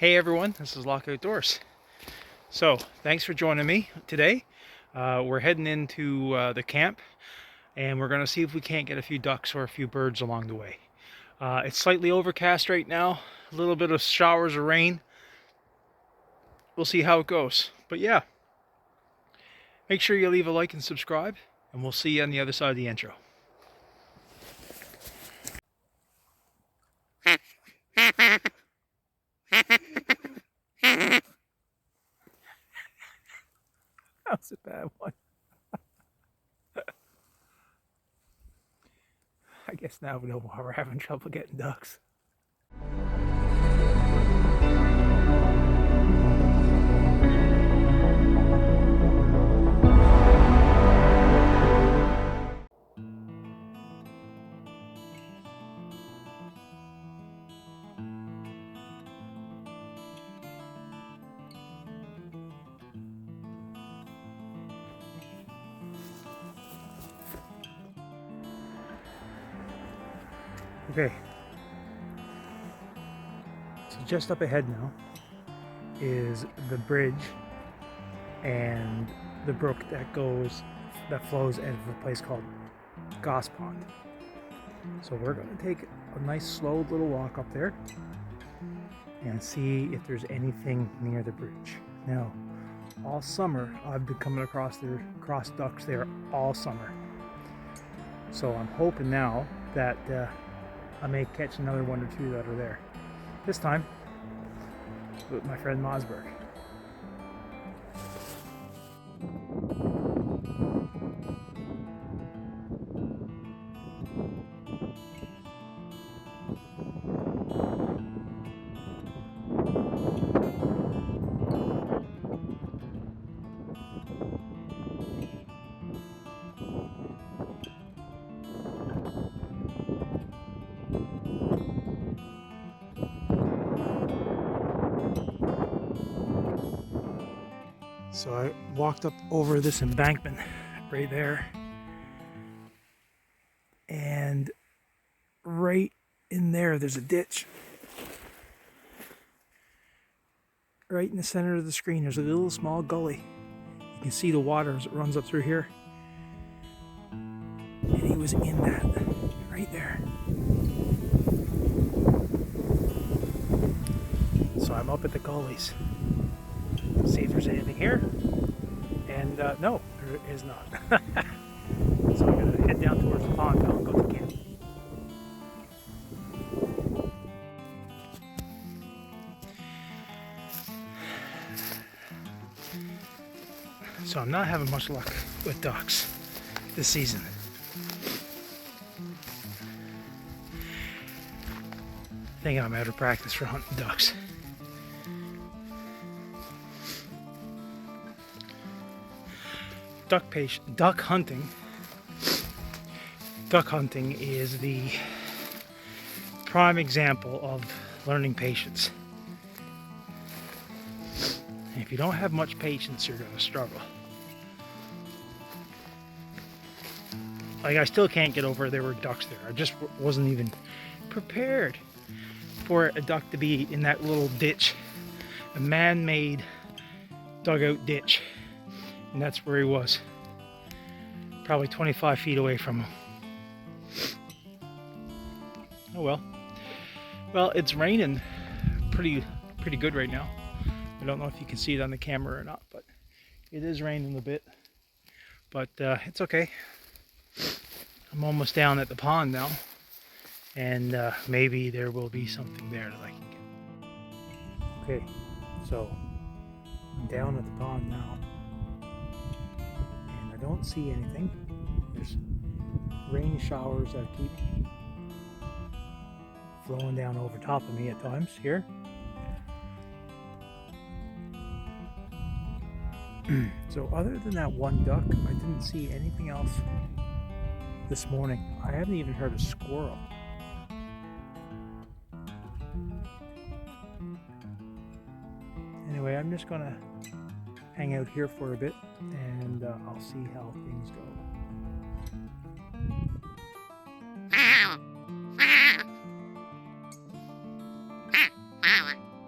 Hey everyone, this is Locke Outdoors. So thanks for joining me today. We're heading into the camp and we're going to see if we can't get a few ducks or a few birds along the way. It's slightly overcast right now, a little bit of showers of rain. We'll see how it goes. But yeah, make sure you leave a like and subscribe, and we'll see you on the other side of the intro. That was a bad one. I guess now we know why we're having trouble getting ducks. Okay, so just up ahead now is the bridge and the brook that flows out of a place called Goss Pond. So we're going to take a nice slow little walk up there and see if there's anything near the bridge. Now, all summer I've been coming across ducks there all summer. So I'm hoping now that I may catch another one or two that are there. This time with my friend Mosberg. So I walked up over this embankment right there, and right in there's a ditch. Right in the center of the screen, there's a little small gully. You can see the water as it runs up through here. And he was in that, right there. So I'm up at the gullies. See if there's anything here. And no, there is not. So I'm going to head down towards the pond now and go to camp. So I'm not having much luck with ducks this season. I think I'm out of practice for hunting ducks. Duck hunting is the prime example of learning patience. And if you don't have much patience, you're going to struggle. Like, I still can't get over there were ducks there. I just wasn't even prepared for a duck to be in that little ditch, a man-made dugout ditch. And that's where he was, probably 25 feet away from him. Oh well. Well, it's raining pretty good right now. I don't know if you can see it on the camera or not, but it is raining a bit. But it's okay. I'm almost down at the pond now, and maybe there will be something there that I can get. Okay, so I'm down at the pond now. Don't see anything. There's rain showers that keep flowing down over top of me at times here. So other than that one duck, I didn't see anything else this morning. I haven't even heard a squirrel. Anyway, I'm just gonna hang out here for a bit, and I'll see how things go.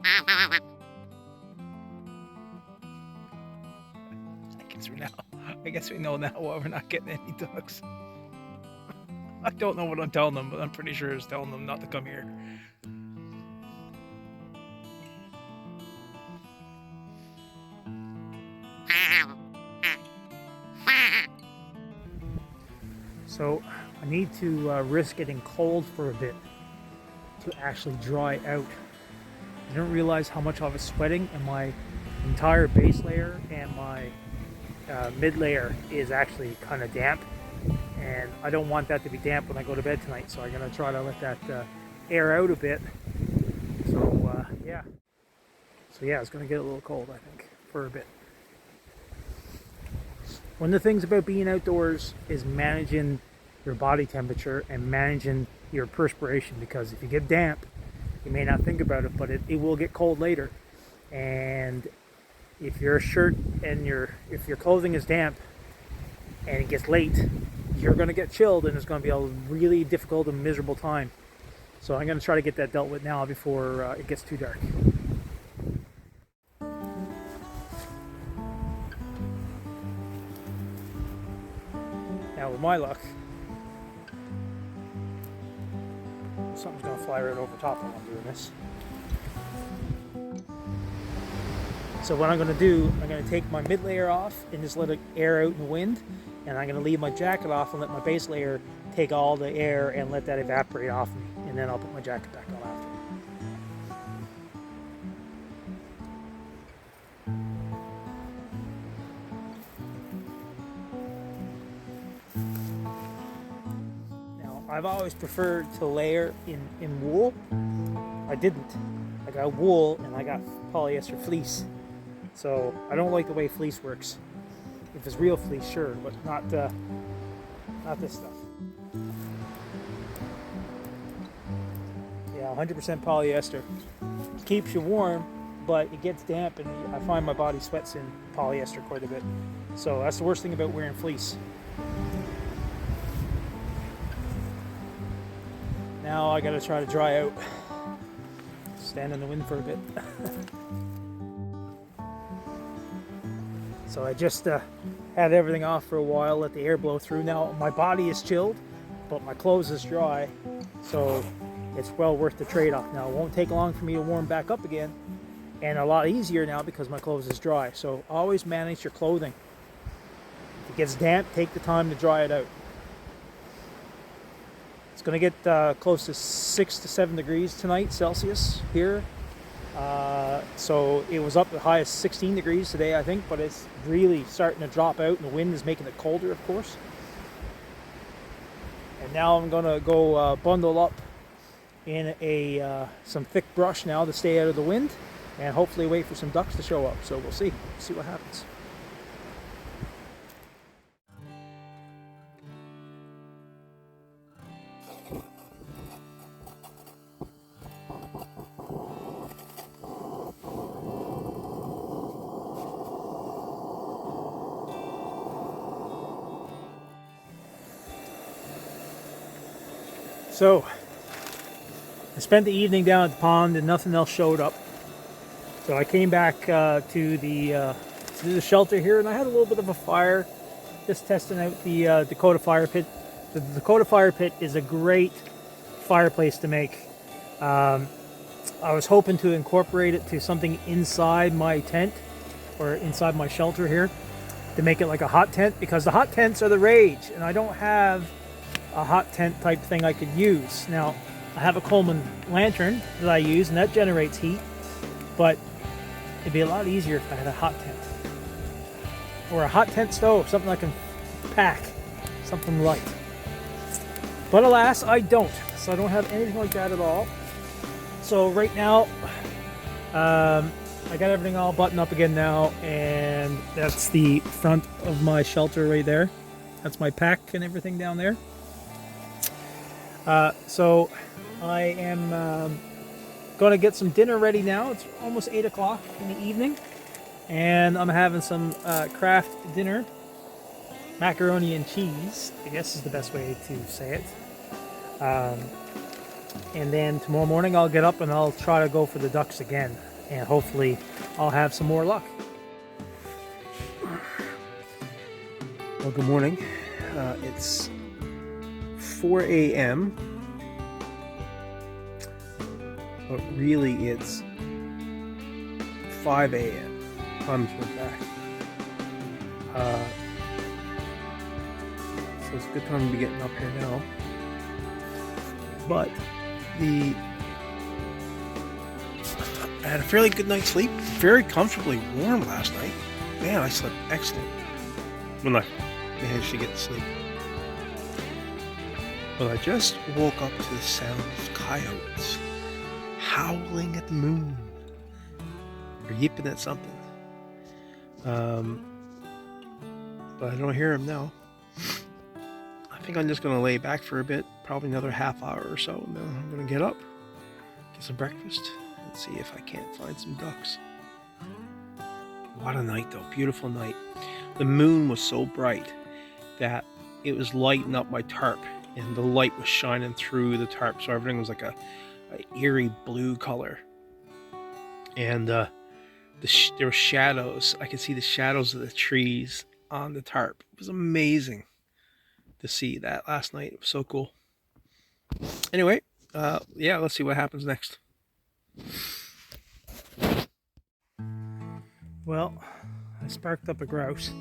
I guess we know now why we're not getting any ducks. I don't know what I'm telling them, but I'm pretty sure it's telling them not to come here. So I need to risk getting cold for a bit to actually dry out. I didn't realize how much I was sweating, and my entire base layer and my mid layer is actually kind of damp, and I don't want that to be damp when I go to bed tonight, so I'm going to try to let that air out a bit. So yeah, it's going to get a little cold, I think, for a bit. One of the things about being outdoors is managing your body temperature and managing your perspiration, because if you get damp, you may not think about it, but it will get cold later. And if your shirt and if your clothing is damp and it gets late, you're going to get chilled, and it's going to be a really difficult and miserable time. So I'm going to try to get that dealt with now before it gets too dark. Now with my luck, something's going to fly right over top while I'm doing this. So what I'm going to do, I'm going to take my mid layer off and just let it air out in the wind, and I'm going to leave my jacket off and let my base layer take all the air and let that evaporate off me, and then I'll put my jacket back on after. I've always preferred to layer in wool. I didn't. I got wool and I got polyester fleece. So I don't like the way fleece works. If it's real fleece, sure, but not this stuff. Yeah, 100% polyester. It keeps you warm, but it gets damp, and I find my body sweats in polyester quite a bit. So that's the worst thing about wearing fleece. Now I gotta try to dry out. Stand in the wind for a bit. So I just had everything off for a while, let the air blow through. Now my body is chilled, but my clothes is dry, so it's well worth the trade-off. Now it won't take long for me to warm back up again, and a lot easier now because my clothes is dry. So always manage your clothing. If it gets damp, take the time to dry it out. It's going to get close to 6 to 7 degrees tonight Celsius here. So it was up the highest 16 degrees today, I think, but it's really starting to drop out, and the wind is making it colder, of course. And now I'm going to go bundle up in some thick brush now to stay out of the wind, and hopefully wait for some ducks to show up. So we'll see what happens. So I spent the evening down at the pond and nothing else showed up. So I came back to the shelter here, and I had a little bit of a fire, just testing out the Dakota fire pit. The Dakota fire pit is a great fireplace to make. I was hoping to incorporate it to something inside my tent or inside my shelter here to make it like a hot tent, because the hot tents are the rage, and I don't have a hot tent type thing I could use. Now, I have a Coleman lantern that I use, and that generates heat, but it'd be a lot easier if I had a hot tent. Or a hot tent stove, something I can pack, something light. But alas, I don't. So I don't have anything like that at all. So right now, I got everything all buttoned up again now, and that's the front of my shelter right there. That's my pack and everything down there. So I am going to get some dinner ready now. It's almost 8 o'clock in the evening, and I'm having some Kraft dinner, macaroni and cheese, I guess is the best way to say it. And then tomorrow morning I'll get up and I'll try to go for the ducks again. and hopefully I'll have some more luck. Well, good morning. It's 4 a.m. but really it's 5 a.m. Times went back. So it's a good time to be getting up here now. But I had a fairly good night's sleep. Very comfortably warm last night. Man, I slept excellent when I managed to get to sleep. But I just woke up to the sound of coyotes howling at the moon or yipping at something. But I don't hear them now. I think I'm just going to lay back for a bit, probably another half hour or so, and then I'm going to get up, get some breakfast, and see if I can't find some ducks. What a night though, beautiful night. The moon was so bright that it was lighting up my tarp, and the light was shining through the tarp, so everything was like a eerie blue color. And there were shadows. I could see the shadows of the trees on the tarp. It was amazing to see that last night. It was so cool. Anyway, yeah, let's see what happens next. Well, I sparked up a grouse,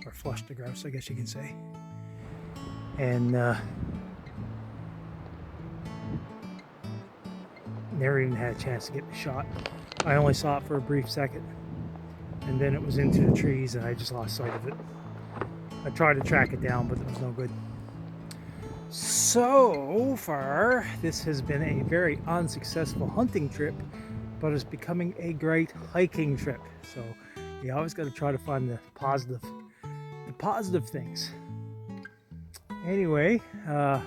or flushed a grouse, I guess you can say. And never even had a chance to get the shot. I only saw it for a brief second, and then it was into the trees and I just lost sight of it. I tried to track it down, but it was no good. So far, this has been a very unsuccessful hunting trip, but it's becoming a great hiking trip. So you always got to try to find the positive things. Anyway, I'm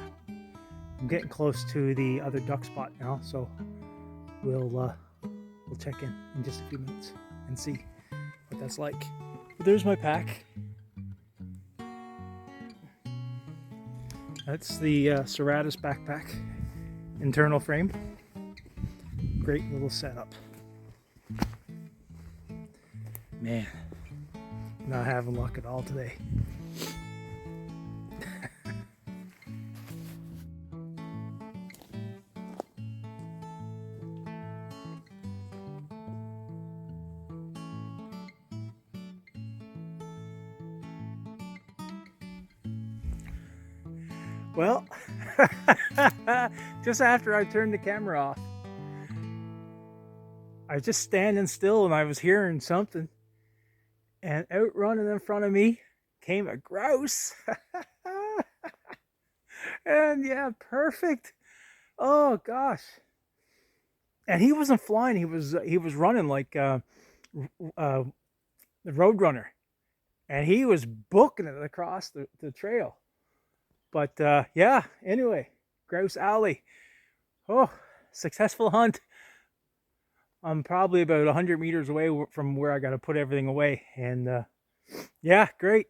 getting close to the other duck spot now, so we'll check in just a few minutes and see what that's like. But there's my pack. That's the Serratus backpack, internal frame. Great little setup. Man, not having luck at all today. Well, just after I turned the camera off, I was just standing still and I was hearing something, and out running in front of me came a grouse. And yeah, perfect. Oh gosh. And he wasn't flying, he was running like the Roadrunner, and he was booking it across the trail. But yeah, anyway, Grouse Alley. Oh, successful hunt. I'm probably about 100 meters away from where I got to put everything away. And yeah, great.